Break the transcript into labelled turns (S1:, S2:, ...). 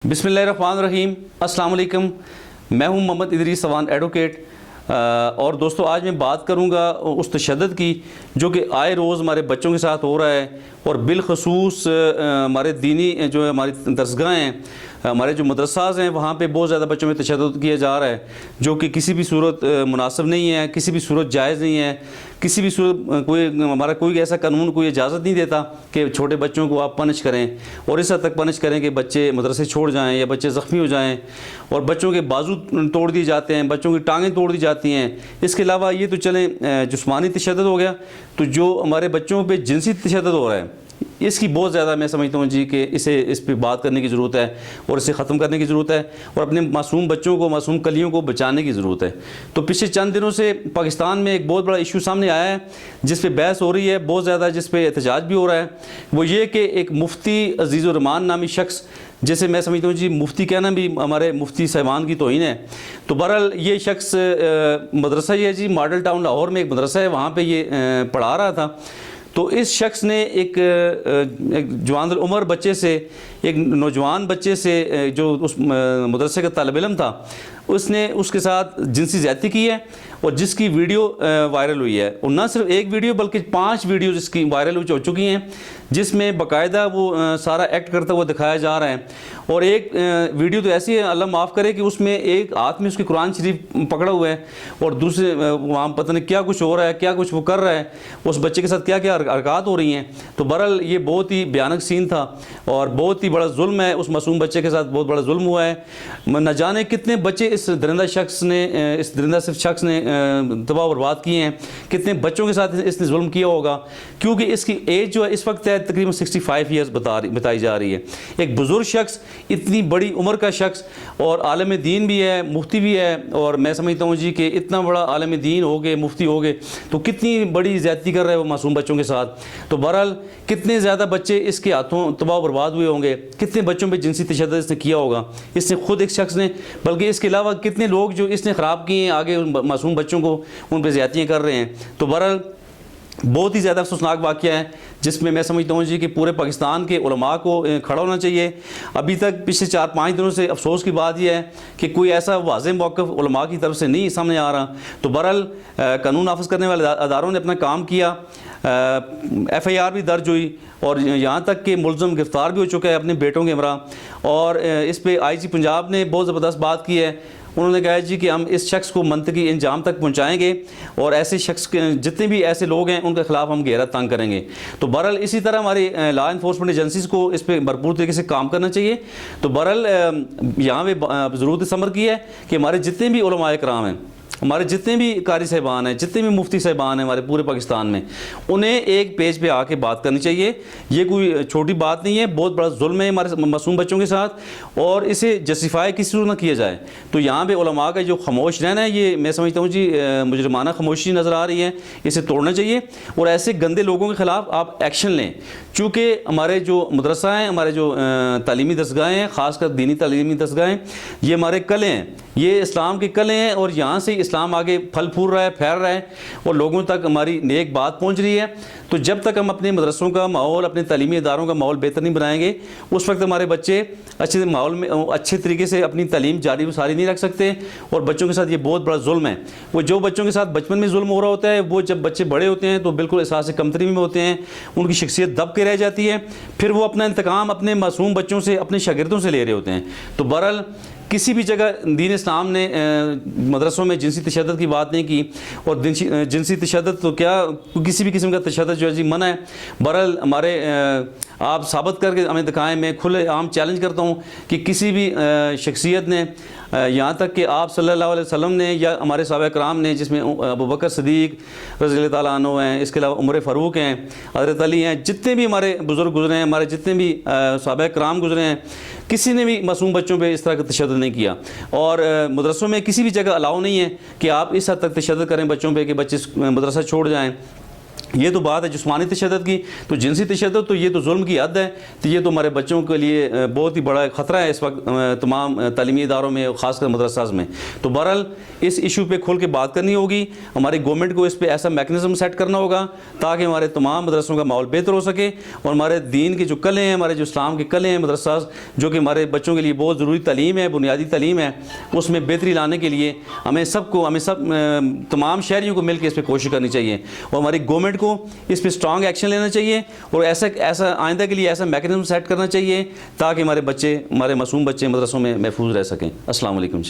S1: बिस्मिल्लाहिर्रहमानिर्रहीम। अस्सलाम वालेकुम। मैं हूं मोहम्मद इदरीस सवान एडवोकेट। और दोस्तों, आज मैं बात करूंगा उस तशद्दुद की जो कि आए रोज़ हमारे बच्चों के साथ हो रहा है, और बिलखसूस हमारे दीनी जो है हमारी दरसगाह हैं, हमारे जो मदरसाज़ हैं, वहाँ पे बहुत ज़्यादा बच्चों में तशद्दुद किया जा रहा है, जो कि किसी भी सूरत मुनासिब नहीं है, किसी भी सूरत जायज़ नहीं है। किसी भी सूरत हमारा कोई ऐसा कानून कोई इजाज़त नहीं देता कि छोटे बच्चों को आप पनिश करें, और इस हद तक पनिश करें कि बच्चे मदरसे छोड़ जाएँ या बच्चे ज़ख्मी हो जाएँ, और बच्चों के बाजू तोड़ दिए जाते हैं, बच्चों की टांगें तोड़ दी जाती हैं। इसके अलावा ये तो चलें जिस्मानी तशद्दुद हो गया, तो जो हमारे बच्चों पे जिनसी तशद्दुद हो रहा है, इसकी बहुत ज़्यादा मैं समझता हूँ जी कि इस पे बात करने की ज़रूरत है, और इसे ख़त्म करने की ज़रूरत है, और अपने मासूम बच्चों को, मासूम कलियों को बचाने की ज़रूरत है। तो पिछले चंद दिनों से पाकिस्तान में एक बहुत बड़ा इशू सामने आया है, जिस पे बहस हो रही है बहुत ज़्यादा, जिस पे एहतजाज भी हो रहा है। वो ये कि एक मुफ्ती अजीज़ुर रहमान नामी शख्स, जैसे मैं समझता हूँ जी मुफ्ती कहना भी हमारे मुफ्ती साहिबान की तौहीन है। तो बहरहाल ये शख्स मदरसा ये है जी, मॉडल टाउन लाहौर में एक मदरसा है, वहाँ पर ये पढ़ा रहा था। तो इस शख्स ने एक जवान उम्र बच्चे से, एक नौजवान बच्चे से जो उस मदरसे का तालिब इल्म था, उसने उसके साथ जिनसी ज़्यादती की है, और जिसकी वीडियो वायरल हुई है। और न सिर्फ एक वीडियो बल्कि 5 वीडियो जिसकी वायरल हो चुकी हैं, जिसमें बाकायदा वो सारा एक्ट करता हुआ दिखाया जा रहा है। और एक वीडियो तो ऐसी है, अल्लाह माफ़ करे, कि उसमें एक हाथ में उसकी कुरान शरीफ पकड़ा हुआ है, और दूसरे वहाँ पता नहीं क्या कुछ हो रहा है, क्या कुछ वो कर रहा है, उस बच्चे के साथ क्या क्या हरकत हो रही हैं। तो बहरहाल ये बहुत ही भयानक सीन था, और बहुत ही बड़ा जुल्म है, उस मासूम बच्चे के साथ बहुत बड़ा जुल्म हुआ है। न जाने कितने बच्चे इस दरिंदा शख्स ने तबाह बर्बाद किए हैं, कितने बच्चों के साथ इसने जुल्म किया होगा, क्योंकि इसकी एज जो है इस वक्त है तकरीबन 65 ईयर्स बताई जा रही है। एक बुज़ुर्ग शख्स, इतनी बड़ी उम्र का शख्स, और आलम दीन भी है, मुफ्ती भी है, और मैं समझता हूँ जी कि इतना बड़ा आलम दीन हो गए, मुफ्ती हो गए, तो कितनी बड़ी ज़्यादती कर रहे हैं वो मासूम बच्चों के साथ। तो बहरहाल कितने ज़्यादा बच्चे इसके हाथों तबाह बर्बाद हुए होंगे, कितने बच्चों पर जिनसी तशद्दुद इसने किया होगा, इसने खुद एक शख्स ने, बल्कि इसके अलावा कितने लोग जो इसने ख़राब किए हैं, आगे उन मासूम बच्चों को उन पर ज़्यादतियाँ कर रहे हैं। तो बहरहाल बहुत ही ज़्यादा अफसोसनाक वाक़या है, जिसमें मैं समझता हूँ जी कि पूरे पाकिस्तान के उलमा को खड़ा होना चाहिए। अभी तक पिछले 4-5 दिनों से अफसोस की बात यह है कि कोई ऐसा वाज़ेह मौक़िफ़ उलमा की तरफ से नहीं सामने आ रहा। तो बहरहाल कानून नाफिज करने वाले अदारों ने अपना काम किया, FIR भी दर्ज हुई, और यहाँ तक कि मुलज़म गिरफ़्तार भी हो चुका है अपने बेटों के हमरा। और इस पर IG पंजाब ने बहुत ज़बरदस्त बात की है। उन्होंने कहा जी कि हम इस शख्स को मंतकी इंजाम तक पहुँचाएँगे, और ऐसे शख्स जितने भी ऐसे लोग हैं उनके ख़िलाफ़ हम गहरा तंग करेंगे। तो बहरहाल इसी तरह हमारी लॉ इन्फोर्समेंट एजेंसीज़ को इस पर भरपूर तरीके से काम करना चाहिए। तो बहरहाल यहाँ पे ज़रूरत इस अमर की है कि हमारे जितने भी उलमाए कराम हैं, हमारे जितने भी कारी साहिबान हैं, जितने भी मुफ्ती साहिबान हैं हमारे पूरे पाकिस्तान में, उन्हें एक पेज पे आके बात करनी चाहिए। ये कोई छोटी बात नहीं है, बहुत बड़ा जुल्म है हमारे मासूम बच्चों के साथ, और इसे जस्टिफाई किसी सूरत न किया जाए। तो यहाँ पे उलमा का जो खामोश रहना है, ये मैं समझता हूँ जी मुजरमाना खामोशी नज़र आ रही है, इसे तोड़ना चाहिए, और ऐसे गंदे लोगों के ख़िलाफ़ आप एक्शन लें। चूँकि हमारे जो मदरसा हैं, हमारे जो तालीमी दरसगाहें हैं, ख़ासकर दीनी तालीमी दरसगाहें, ये हमारे कले हैं, ये इस्लाम के कले हैं, और यहाँ से इस्लाम आगे फल फूल रहा है, फैल रहा है, और लोगों तक हमारी नेक बात पहुँच रही है। तो जब तक हम अपने मदरसों का माहौल, अपने तालीमी इदारों का माहौल बेहतर नहीं बनाएंगे, उस वक्त हमारे बच्चे अच्छे माहौल में अच्छे तरीके से अपनी तालीम जारी व सारी नहीं रख सकते। और बच्चों के साथ ये बहुत बड़ा जुल्म है। वो जो बच्चों के साथ बचपन में जुल्म हो रहा होता है, वो जब बच्चे बड़े होते हैं तो बिल्कुल एहसास कमतरी में होते हैं, उनकी शख्सियत दब के रह जाती है, फिर वो अपना इंतकाम अपने मासूम बच्चों से, अपने शागिर्दों से ले रहे होते हैं। तो बहरहाल किसी भी जगह दीन इस्लाम ने मदरसों में जिनसी तशद्दुद की बात नहीं की, और जिनसी तशद्दुद तो क्या, किसी भी किस्म का तशद्दुद जो है जी मना है। बहरहाल हमारे आप साबित करके हमें दिखाएं। मैं खुले आम चैलेंज करता हूँ कि किसी भी शख्सियत ने, यहाँ तक कि आप सल्लल्लाहु अलैहि वसल्लम ने या हमारे सहाबा कराम ने, जिसमें अबू बकर सिद्दीक़ रज़ियल्लाहु ताला अन्हु हैं, इसके अलावा उमर फ़ारूक हैं, हज़रत अली हैं, जितने भी हमारे बुज़ुर्ग गुजरे हैं, हमारे जितने भी सहाबा कराम गुजरे हैं, किसी ने भी मासूम बच्चों पे इस तरह का तशद्दुद नहीं किया। और मदरसों में किसी भी जगह अलाउ नहीं है कि आप इस हद तक तशद्दुद करें बच्चों पे कि बच्चे मदरसा छोड़ जाएँ। یہ تو بات ہے جسمانی تشدد کی، تو جنسی تشدد تو یہ تو ظلم کی حد ہے، تو یہ تو ہمارے بچوں کے لیے بہت ہی بڑا خطرہ ہے اس وقت تمام تعلیمی اداروں میں، خاص کر مدرسہ میں. تو بہرحال اس ایشو پہ کھول کے بات کرنی ہوگی، ہماری گورنمنٹ کو اس پہ ایسا میکنزم سیٹ کرنا ہوگا تاکہ ہمارے تمام مدرسوں کا ماحول بہتر ہو سکے، اور ہمارے دین کے جو قلعے ہیں، ہمارے جو اسلام کے قلعے ہیں مدرسہ، جو کہ ہمارے بچوں کے لیے بہت ضروری تعلیم ہے، بنیادی تعلیم ہے، اس میں بہتری لانے کے لیے ہمیں سب تمام شہریوں کو مل کے اس پہ کوشش کرنی چاہیے، اور ہماری گورنمنٹ کو اس پہ اسٹرانگ ایکشن لینا چاہیے، اور ایسا آئندہ کے لیے ایسا میکنزم سیٹ کرنا چاہیے تاکہ ہمارے معصوم بچے مدرسوں میں محفوظ رہ سکیں. السلام علیکم جی.